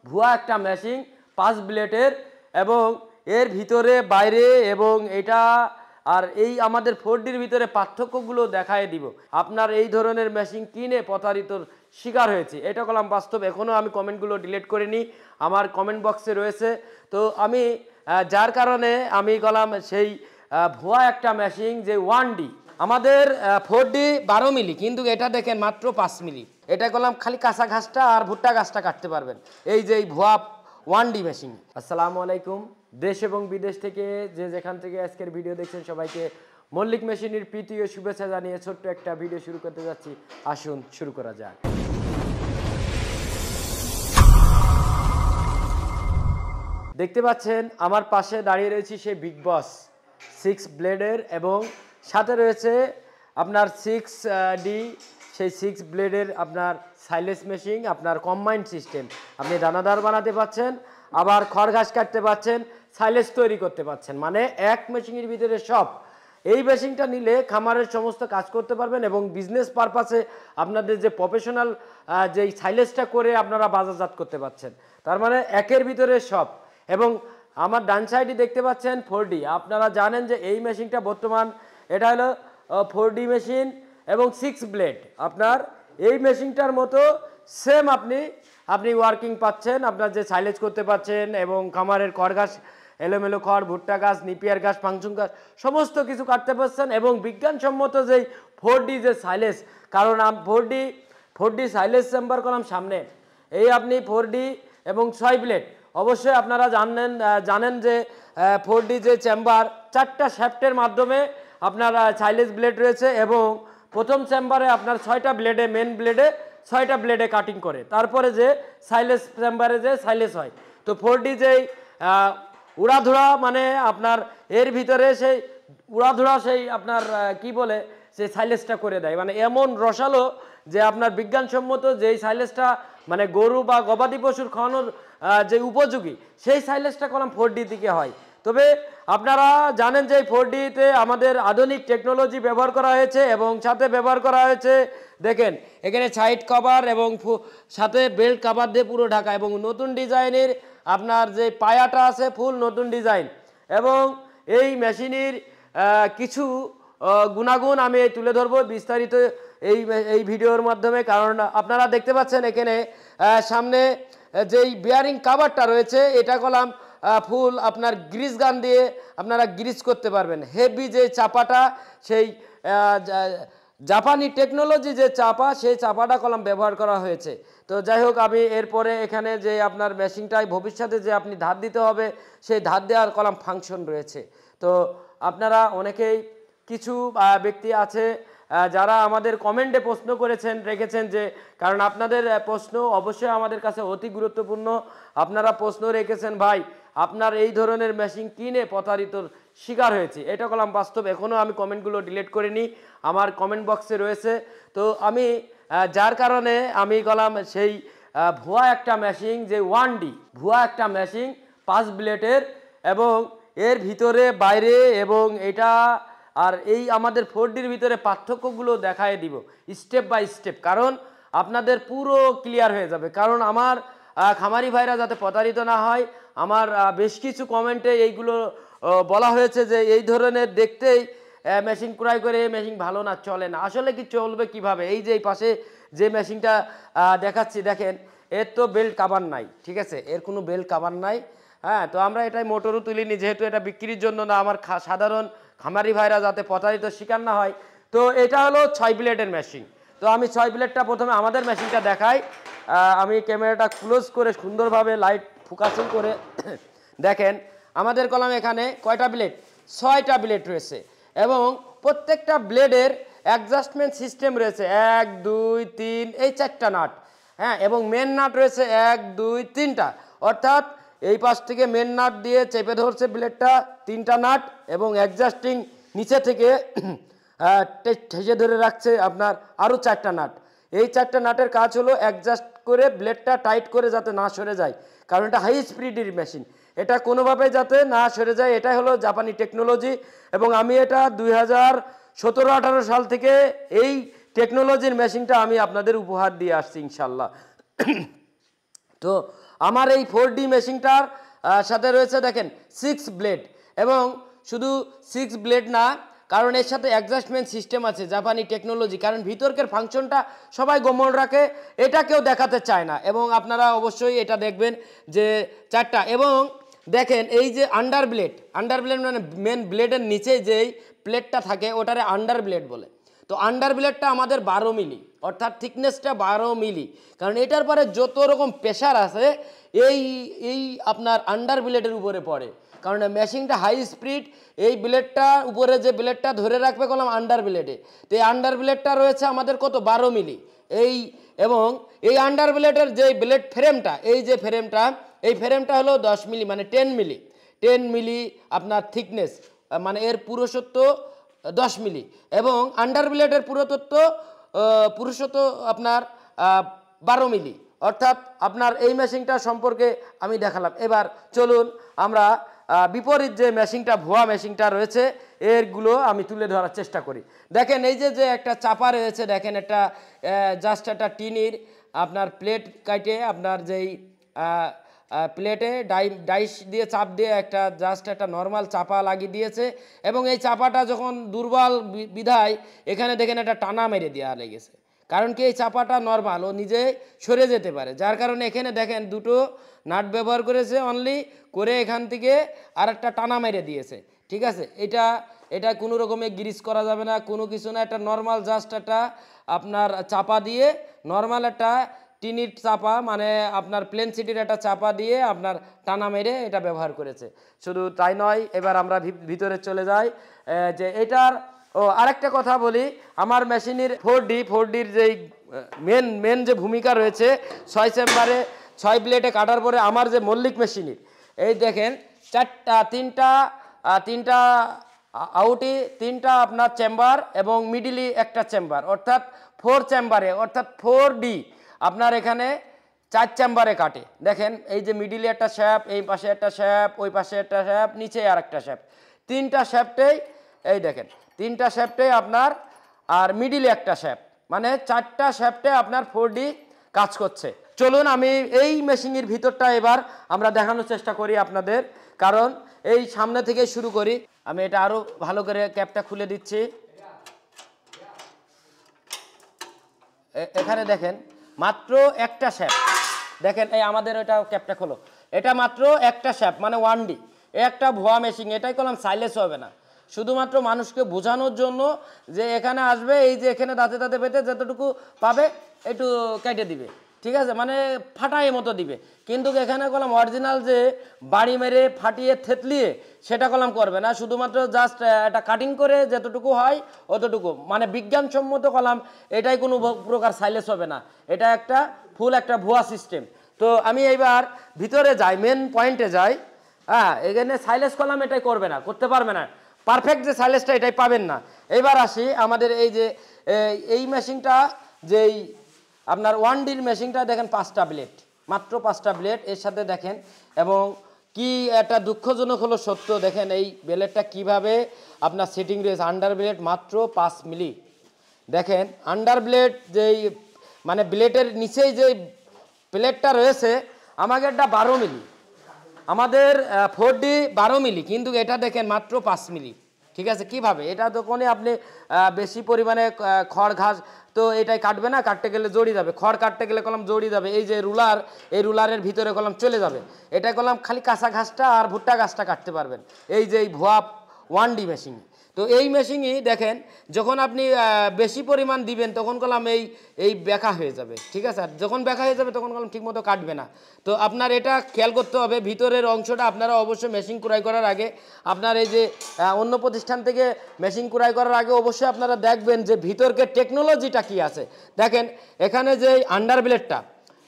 ভুয়া একটা মেশিন 5 ব্লেডের এবং এর ভিতরে বাইরে এবং এটা আর এই আমাদের 4Dর ভিতরে পার্থক্যগুলো দেখায় দিব। আপনার এই ধরনের মেশিন কিনে প্রতারিতর শিকার হয়েছে, এটা কলাম বাস্তব। এখনও আমি কমেন্টগুলো ডিলিট করিনি, আমার কমেন্ট বক্সে রয়েছে। তো আমি যার কারণে আমি কলাম সেই ভুয়া একটা মেশিন যে 1D আমাদের 4D 12 মিলি, কিন্তু এটা দেখেন মাত্র 5 মিলি। এটা করলাম খালি কাঁচা ঘাসটা আর ভুট্টা গাছটা কাটতে পারবেন, এই যে এই ভুয়া 1D মেশিন। আসসালামু আলাইকুম, দেশ এবং বিদেশ থেকে যে যেখান থেকে আজকের ভিডিও দেখছেন সবাইকে মল্লিক মেশিনের প্রীতি ও শুভেচ্ছা জানিয়ে ছোট্ট একটা ভিডিও শুরু করতে যাচ্ছি। আসুন শুরু করা যাক। দেখতে পাচ্ছেন আমার পাশে দাঁড়িয়ে রয়েছে সেই বিগ বস 6 ব্লেডের এবং সাথে রয়েছে আপনার 6D সেই 6 ব্লেডের আপনার সাইলেস মেশিন, আপনার কম্বাইন্ড সিস্টেম। আপনি দানাদার বানাতে পাচ্ছেন, আবার খড় ঘাস কাটতে পাচ্ছেন, সাইলেস তৈরি করতে পাচ্ছেন, মানে এক মেশিনের ভিতরে সব। এই মেশিনটা নিলে খামারের সমস্ত কাজ করতে পারবেন এবং বিজনেস পারপাসে আপনাদের যে প্রফেশনাল যেই সাইলেসটা করে আপনারা বাজারজাত করতে পারছেন, তার মানে একের ভিতরে সব। এবং আমার ডান সাইডে দেখতে পাচ্ছেন 4D। আপনারা জানেন যে এই মেশিনটা বর্তমান এটা হলো 4D মেশিন এবং 6 ব্লেড। আপনার এই মেশিনটার মতো সেম আপনি ওয়ার্কিং পাচ্ছেন, আপনার যে সাইলেজ করতে পাচ্ছেন এবং খামারের খড় ঘাস, এলোমেলো খড়, ভুট্টা গাছ, নিপিয়ার ঘাস, ফাংশন গাছ সমস্ত কিছু কাটতে পারছেন। এবং বিজ্ঞানসম্মত যেই 4D যে সাইলেজ, কারণ 4D সাইলেজ চেম্বার করলাম সামনে, এই আপনি 4D এবং 6 ব্লেড অবশ্যই আপনারা জানেন যে 4D যে চেম্বার 4টা শ্যাফটের মাধ্যমে আপনার সাইলেজ ব্লেড রয়েছে এবং প্রথম চেম্বারে আপনার 6টা ব্লেডে, মেন ব্লেডে 6টা ব্লেডে কাটিং করে তারপরে যে সাইলেজ চেম্বারে যে সাইলেজ হয়। তো 4D যেই উড়াধুরা, মানে আপনার এর ভিতরে সেই উড়াধুরা সেই আপনার কি বলে সেই সাইলেজটা করে দেয়, মানে এমন রসালো যে আপনার বিজ্ঞানসম্মত যেই সাইলেজটা মানে গরু বা গবাদি পশুর খাওয়ানোর যে উপযোগী সেই সাইলেজটা কলম 4D দিকে হয়। তবে আপনারা জানেন যে 4Dতে আমাদের আধুনিক টেকনোলজি ব্যবহার করা হয়েছে এবং সাথে ব্যবহার করা হয়েছে দেখেন এখানে সাইড কভার এবং সাথে বেল্ট কভার দিয়ে পুরো ঢাকা এবং নতুন ডিজাইনের আপনার যে পায়াটা আছে ফুল নতুন ডিজাইন। এবং এই মেশিনের কিছু গুণাগুণ আমি তুলে ধরবো বিস্তারিত এই ভিডিওর মাধ্যমে, কারণ আপনারা দেখতে পাচ্ছেন এখানে সামনে যেই বিয়ারিং কাভারটা রয়েছে এটা কলাম ফুল আপনার গ্রিস গান দিয়ে আপনারা গ্রিস করতে পারবেন। হেভি যে চাপাটা সেই জাপানি টেকনোলজি যে চাপা, সেই চাপাটা কলম ব্যবহার করা হয়েছে। তো যাই হোক, আমি এরপরে এখানে যে আপনার মেশিনটাই ভবিষ্যতে যে আপনি ধার দিতে হবে সেই ধার দেওয়ার কলম ফাংশন রয়েছে। তো আপনারা অনেকেই কিছু ব্যক্তি আছে যারা আমাদের কমেন্টে প্রশ্ন রেখেছেন যে, কারণ আপনাদের প্রশ্ন অবশ্যই আমাদের কাছে অতি গুরুত্বপূর্ণ। আপনারা প্রশ্ন রেখেছেন ভাই আপনার এই ধরনের মেশিন কিনে প্রতারিতর শিকার হয়েছে, এটা কলাম বাস্তব। এখনও আমি কমেন্টগুলো ডিলিট করিনি, আমার কমেন্ট বক্সে রয়েছে। তো আমি যার কারণে আমি কলাম সেই ভুয়া একটা মেশিন যে 1D ভুয়া একটা মেশিন 5 ব্লেডের এবং এর ভিতরে বাইরে এবং এটা আর এই আমাদের 4Dর ভিতরে পার্থক্যগুলো দেখায় দিব স্টেপ বাই স্টেপ, কারণ আপনাদের পুরো ক্লিয়ার হয়ে যাবে। কারণ আমার খামারি ভাইরা যাতে প্রতারিত না হয়, আমার বেশ কিছু কমেন্টে এইগুলো বলা হয়েছে যে এই ধরনের দেখতেই মেশিন ক্রয় করে এই মেশিন ভালো না, চলে না। আসলে কি চলবে কিভাবে? এই যে এই পাশে যে মেশিনটা দেখাচ্ছি দেখেন, এর তো বেল্ট কাভার নাই, ঠিক আছে, এর কোনো বেল্ট কাভার নাই। হ্যাঁ, তো আমরা এটাই মোটরও তুলিনি, যেহেতু এটা বিক্রির জন্য না, আমার সাধারণ খামারি ভাইরা যাতে প্রতারিত শিকার না হয়। তো এটা হলো 6 ব্লেডের মেশিন। তো আমি 6 ব্লেডটা প্রথমে আমাদের মেশিনটা দেখাই। আমি ক্যামেরাটা ক্লোজ করে সুন্দরভাবে লাইট ফোকাসিং করে দেখেন আমাদের কলম এখানে কয়টা ব্লেড, 6টা ব্লেড রয়েছে এবং প্রত্যেকটা ব্লেডের অ্যাডজাস্টমেন্ট সিস্টেম রয়েছে 1 2 3 এই 4টা নাট। হ্যাঁ, এবং মেন নাট রয়েছে 1 2 3টা, অর্থাৎ এই পাশ থেকে মেন নাট দিয়ে চেপে ধরছে ব্লেডটা 3টা নাট এবং অ্যাডজাস্টিং নিচে থেকে ঠেসে ধরে রাখছে আপনার আরও 4টা নাট। এই 4টা নাটের কাজ হলো অ্যাডজাস্ট করে ব্লেডটা টাইট করে যাতে না সরে যায়, কারণ এটা হাই স্পিডের মেশিন, এটা কোনোভাবে যাতে না সরে যায়, এটাই হলো জাপানি টেকনোলজি। এবং আমি এটা 2017-18 সাল থেকে এই টেকনোলজির মেশিনটা আমি আপনাদের উপহার দিয়ে আসছি ইনশাল্লাহ। তো আমার এই 4D মেশিনটার সাথে রয়েছে দেখেন 6 ব্লেড, এবং শুধু 6 ব্লেড না, কারণ এর সাথে অ্যাডজাস্টমেন্ট সিস্টেম আছে, জাপানি টেকনোলজি। কারণ ভিতরকের ফাংশনটা সবাই গোমল রাখে, এটা কেউ দেখাতে চায় না। এবং আপনারা অবশ্যই এটা দেখবেন যে 4টা, এবং দেখেন এই যে আন্ডার ব্লেড মানে মেন ব্লেডের নিচে যেই প্লেটটা থাকে ওটারে আন্ডার ব্লেড বলে। তো আন্ডার ব্লেডটা আমাদের 12 মিলি, অর্থাৎ থিকনেসটা 12 মিলি। কারণ এটার পরে যত রকম প্রেশার আছে এই আপনার আন্ডার ব্লেডের উপরে পড়ে, কারণ মেশিনটা হাই স্পিড। এই ব্লেডটা উপরে যে ব্লেডটা ধরে রাখবে কলম আন্ডার ব্লেডে, তো এই আন্ডার ব্লেডটা রয়েছে আমাদের কত 12 মিলি। এবং এই আন্ডার ব্লেডের যে ব্লেড ফ্রেমটা, এই যে ফ্রেমটা, এই ফ্রেমটা হলো 10 মিলি, মানে 10 মিলি আপনার থিকনেস, মানে এর পুরুষত্ব 10 মিলি। এবং আন্ডার ব্লেডের পুরুষত্ব আপনার 12 মিলি। অর্থাৎ আপনার এই মেশিনটা সম্পর্কে আমি দেখালাম। এবার চলুন আমরা বিপরীত যে মেশিনটা, ভুয়া মেশিনটা রয়েছে এরগুলো আমি তুলে ধরার চেষ্টা করি। দেখেন এই যে একটা চাপা রয়েছে, দেখেন একটা জাস্ট একটা টিনির আপনার প্লেট কাটে আপনার যেই প্লেটে ডাইস দিয়ে চাপ দিয়ে একটা জাস্ট একটা নর্মাল চাপা লাগিয়ে দিয়েছে। এবং এই চাপাটা যখন দুর্বল বিধায় এখানে দেখেন একটা টানা মেরে দেওয়া লেগেছে, কারণ কি এই চাপাটা নর্মাল, ও নিজে সরে যেতে পারে, যার কারণে এখানে দেখেন দুটো নাট ব্যবহার করেছে অনলি করে, এখান থেকে আর একটা টানা মেরে দিয়েছে। ঠিক আছে, এটা কোনো রকমে গ্রিস করা যাবে না, কোনো কিছু না, একটা নর্মাল জাস্ট একটা আপনার চাপা দিয়ে, নর্মাল একটা টিনির চাপা, মানে আপনার প্লেন সিটির একটা চাপা দিয়ে আপনার টানা মেরে এটা ব্যবহার করেছে। শুধু তাই নয়, এবার আমরা ভিতরে চলে যাই। যে এটার আরেকটা কথা বলি, আমার মেশিনের 4Dর যেই মেন যে ভূমিকা রয়েছে, 6 চেম্বারে 6 ব্লেডে কাটার পরে আমার যে মল্লিক মেশিনের, এই দেখেন তিনটা আউটি, 3টা আপনার চেম্বার এবং মিডিলি একটা চেম্বার, অর্থাৎ 4 চেম্বারে, অর্থাৎ 4D আপনার এখানে 4 চেম্বারে কাটে। দেখেন এই যে মিডিলে একটা শ্যাপ, এই পাশে একটা শ্যাপ, ওই পাশে একটা শ্যাপ, নিচে আর একটা শ্যাপ, 3টা শ্যাপটেই এই দেখেন 3টা শ্যাপটেই আপনার, আর মিডিলে একটা শ্যাপ, মানে 4টা শ্যাপটে আপনার 4D কাজ করছে। চলুন আমি এই মেশিনের ভিতরটা এবার আমরা দেখানোর চেষ্টা করি আপনাদের, কারণ এই সামনে থেকে শুরু করি। আমি এটা আরও ভালো করে ক্যাপটা খুলে দিচ্ছি। এখানে দেখেন মাত্র একটা শ্যাপ, দেখেন এই আমাদের এটা ক্যাপটা খোলো, এটা মাত্র একটা শ্যাপ, মানে 1D। একটা ভুয়া মেশিন, এটাই করলাম সাইলেস হবে না, শুধুমাত্র মানুষকে বোঝানোর জন্য যে এখানে আসবে, এই যে এখানে দাঁতে দাঁতে পেতে যতটুকু পাবে একটু কেটে দিবে, ঠিক আছে, মানে ফাটাই মতো দিবে। কিন্তু এখানে কলাম অরিজিনাল যে বাড়ি মেরে ফাটিয়ে থেতলিয়ে সেটা কলাম করবে না, শুধুমাত্র জাস্ট একটা কাটিং করে যতটুকু হয় অতটুকু, মানে বিজ্ঞানসম্মত কলাম, এটাই কোনো প্রকার সাইলেস হবে না, এটা একটা ফুল একটা ভুয়া সিস্টেম। তো আমি এইবার ভিতরে যাই, মেন পয়েন্টে যাই। হ্যাঁ, এখানে সাইলেস কলাম এটাই করবে না, করতে পারবে না, পারফেক্ট যে সাইলেসটা এটাই পাবেন না। এইবার আসি আমাদের এই যে এই মেশিনটা, যেই আপনার 1Dর মেশিনটা দেখেন 5টা ব্লেড, মাত্র 5টা ব্লেড এর সাথে দেখেন। এবং কি একটা দুঃখজনক হলো সত্য, দেখেন এই ব্লেডটা কিভাবে আপনার সেটিং রয়েছে, আন্ডার ব্লেড মাত্র 5 মিলি। দেখেন আন্ডার ব্লেড যেই মানে ব্লেডের নিচেই যে প্লেটটা রয়েছে, আমাকে একটা 12 মিলি, আমাদের 4D 12 মিলি, কিন্তু এটা দেখেন মাত্র 5 মিলি। ঠিক আছে, কিভাবে এটা দোকানে আপনি বেশি পরিমাণে খড় ঘাস তো এটাই কাটবে না, কাটতে গেলে জড়িয়ে যাবে, খড় কাটতে গেলে কলম জড়িয়ে যাবে, এই যে রুলার, এই রুলারের ভিতরে কলম চলে যাবে, এটা কলম খালি কাঁচা ঘাসটা আর ভুট্টা ঘাসটা কাটতে পারবেন এই যে এই ভুয়া 1D মেশিন। তো এই মেশিনই দেখেন যখন আপনি বেশি পরিমাণ দিবেন তখন কলম এই ব্যাকা হয়ে যাবে, ঠিক আছে, আর যখন ব্যাকা হয়ে যাবে তখন কলম ঠিকমতো কাটবে না। তো আপনার এটা খেয়াল করতে হবে, ভিতরের অংশটা আপনারা অবশ্যই মেশিন ক্রয় করার আগে, আপনার এই যে অন্য প্রতিষ্ঠান থেকে মেশিন ক্রয় করার আগে অবশ্যই আপনারা দেখবেন যে ভিতরকে টেকনোলজিটা কি আছে। দেখেন এখানে যে আন্ডার ব্লেডটা,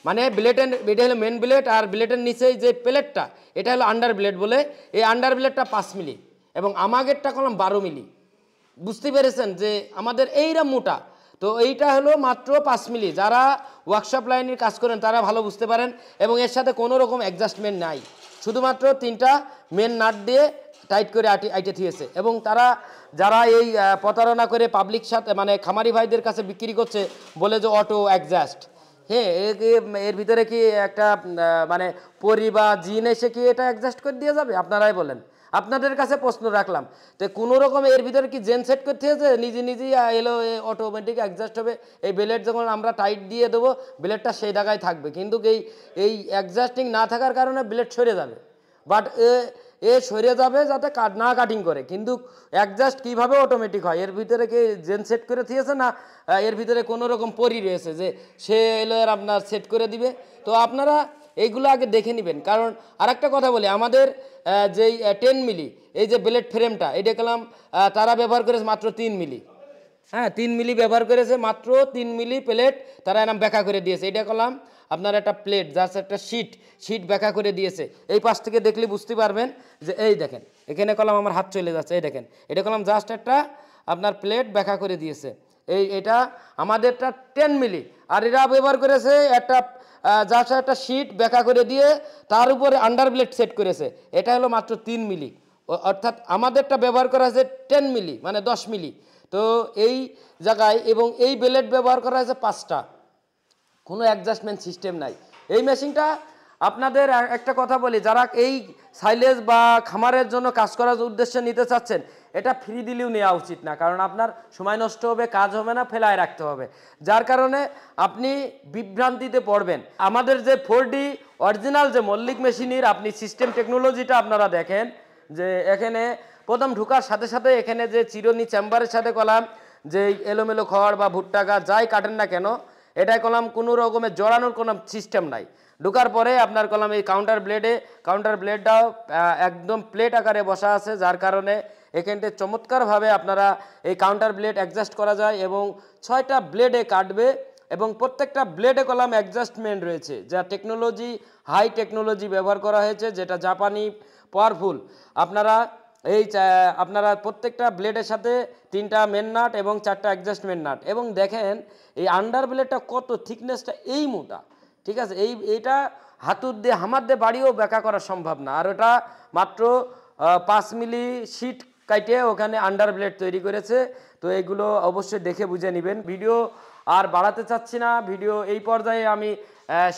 মানে ব্লেডের, এটা হলো মেন ব্লেড, আর ব্লেডের নিচেই যে প্লেটটা এটা হলো আন্ডার ব্লেড বলে, এই আন্ডার ব্লেডটা 5 মিলি এবং আমাগেরটা কলম 12 মিলি। বুঝতে পেরেছেন যে আমাদের এইরা মোটা, তো এইটা হলো মাত্র 5 মিলি। যারা ওয়ার্কশপ লাইনের কাজ করেন তারা ভালো বুঝতে পারেন। এবং এর সাথে কোনো রকম অ্যাডজাস্টমেন্ট নাই, শুধুমাত্র 3টা মেন নাট দিয়ে টাইট করে আইটে থিয়েছে। এবং যারা এই প্রতারণা করে পাবলিক সাথে মানে খামারি ভাইদের কাছে বিক্রি করছে বলে যে অটো অ্যাডজাস্ট, হ্যাঁ, এর ভিতরে কি একটা মানে পরি বা জিন এসে কি এটা অ্যাডজাস্ট করে দিয়ে যাবে? আপনারাই বলেন। আপনাদের কাছে প্রশ্ন রাখলাম। তো কোনো রকম এর ভিতরে কি জেন সেট করতে হয়েছে? নিজে নিজেই এলো অটোমেটিক অ্যাডজাস্ট হবে। এই ব্লেড যখন আমরা টাইট দিয়ে দেবো, ব্লেডটা সেই জায়গায় থাকবে। কিন্তু এই অ্যাডজাস্টিং না থাকার কারণে ব্লেড সরে যাবে। বাট এ সরে যাবে যাতে না কাটিং করে, কিন্তু অ্যাডজাস্ট কীভাবে অটোমেটিক হয়? এর ভিতরে কি জেন সেট করে দিয়েছে না এর ভিতরে কোনো রকম পরি রয়েছে যে সে এলো এর আপনার সেট করে দিবে? তো আপনারা এইগুলো আগে দেখে নেবেন। কারণ আরেকটা কথা বলি, আমাদের যেই 10 মিলি এই যে ব্লেড ফ্রেমটা, এটা কলাম তারা ব্যবহার করেছে মাত্র 3 মিলি। হ্যাঁ, 3 মিলি ব্যবহার করেছে, মাত্র 3 মিলি প্লেট তারা এরকম ব্যাখ্যা করে দিয়েছে। এটা করলাম আপনার একটা প্লেট, জাস্ট একটা শিট ব্যাখ্যা করে দিয়েছে। এই পাশ থেকে দেখলে বুঝতে পারবেন যে এই দেখেন এখানে কলাম আমার হাত চলে যাচ্ছে, এই দেখেন এটা কলাম জাস্ট একটা আপনার প্লেট ব্যাখ্যা করে দিয়েছে। এটা আমাদেরটা 10 মিলি, আর এরা ব্যবহার করেছে একটা জাস্ট একটা শিট ব্যাখ্যা করে দিয়ে তার উপরে আন্ডার ব্লেড সেট করেছে। এটা হলো মাত্র 3 মিলি, অর্থাৎ আমাদেরটা ব্যবহার করা হয়েছে 10 মিলি মানে 10 মিলি। তো এই জায়গায় এবং এই ব্লেড ব্যবহার করা হয়েছে 5টা, কোনো অ্যাডজাস্টমেন্ট সিস্টেম নাই। এই মেশিনটা আপনাদের একটা কথা বলি, যারা এই সাইলেজ বা খামারের জন্য কাজ করার উদ্দেশ্যে নিতে চাচ্ছেন, এটা ফ্রি দিলেও নেওয়া উচিত না। কারণ আপনার সময় নষ্ট হবে, কাজ হবে না, ফেলায় রাখতে হবে, যার কারণে আপনি বিভ্রান্তিতে পড়বেন। আমাদের যে 4D অরিজিনাল যে মল্লিক মেশিনের আপনি সিস্টেম টেকনোলজিটা আপনারা দেখেন, যে এখানে প্রথম ঢুকার সাথে সাথে এখানে যে চিরুনি চেম্বারের সাথে কলাম যে এলোমেলো খড় বা ভুট্টা গাছ যাই কাটেন না কেন, এটাই কলাম কোনো রকমের জড়ানোর কোনো সিস্টেম নাই। ঢুকার পরে আপনার কলাম এই কাউন্টার ব্লেডটাও একদম প্লেট আকারে বসা আছে, যার কারণে এখানটা চমৎকারভাবে আপনারা এই কাউন্টার ব্লেড অ্যাডজাস্ট করা যায় এবং 6টা ব্লেডে কাটবে এবং প্রত্যেকটা ব্লেডে কলাম অ্যাডজাস্টমেন্ট রয়েছে, যা টেকনোলজি হাই টেকনোলজি ব্যবহার করা হয়েছে, যেটা জাপানি পাওয়ারফুল। আপনারা প্রত্যেকটা ব্লেডের সাথে 3টা মেন নাট এবং 4টা অ্যাডজাস্টমেন্ট নাট, এবং দেখেন এই আন্ডার ব্লেডটা কত থিকনেসটা এই মোটা, ঠিক আছে? এইটা হাতুর দিয়ে হামার দিয়ে বাড়িও ব্যাখ্যা করা সম্ভব না। আর ওটা মাত্র 5 মিলি শিট কাইটে ওখানে আন্ডার ব্লেড তৈরি করেছে। তো এগুলো অবশ্যই দেখে বুঝে নেবেন। ভিডিও আর বাড়াতে চাচ্ছি না, ভিডিও এই পর্যায়ে আমি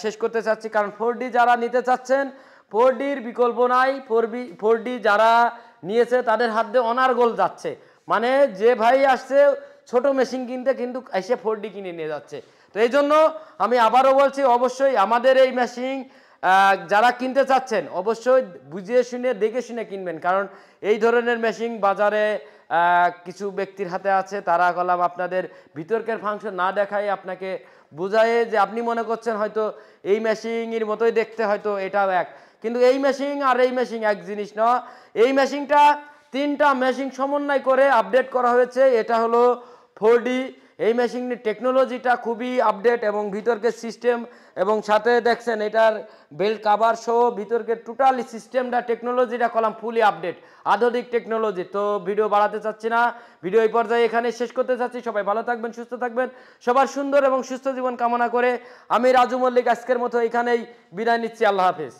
শেষ করতে চাচ্ছি। কারণ 4D যারা নিতে চাচ্ছেন, 4Dর বিকল্প নাই। 4D যারা নিয়েছে তাদের হাত দিয়ে অনার্গল যাচ্ছে, মানে যে ভাই আসছে ছোট মেশিন কিনতে কিন্তু এসে 4D কিনে নিয়ে যাচ্ছে। তো এই জন্য আমি আবারও বলছি, অবশ্যই আমাদের এই মেশিন যারা কিনতে চাচ্ছেন অবশ্যই বুঝিয়ে শুনে দেখে শুনে কিনবেন। কারণ এই ধরনের মেশিন বাজারে কিছু ব্যক্তির হাতে আছে, তারা কলাম আপনাদের ভিতরকার ফাংশন না দেখায় আপনাকে বোঝায় যে আপনি মনে করছেন হয়তো এই মেশিনের মতোই দেখতে, হয়তো এটাও এক, কিন্তু এই মেশিন আর এই মেশিন এক জিনিস না। এই মেশিনটা 3টা মেশিন সমন্বয় করে আপডেট করা হয়েছে, এটা হলো 4D। এই মেশিনের টেকনোলজিটা খুবই আপডেট এবং ভিতরকে সিস্টেম এবং সাথে দেখছেন এটার বেল্ট কাভার সহ ভিতরকে টোটালি সিস্টেমটা টেকনোলজিটা কলাম ফুলি আপডেট, আধুনিক টেকনোলজি। তো ভিডিও বাড়াতে চাচ্ছি না, ভিডিও এই পর্যায়ে এখানে শেষ করতে চাচ্ছি। সবাই ভালো থাকবেন, সুস্থ থাকবেন, সবার সুন্দর এবং সুস্থ জীবন কামনা করে আমি রাজু মল্লিক আজকের মতো এখানেই বিদায় নিচ্ছি। আল্লাহ হাফেজ।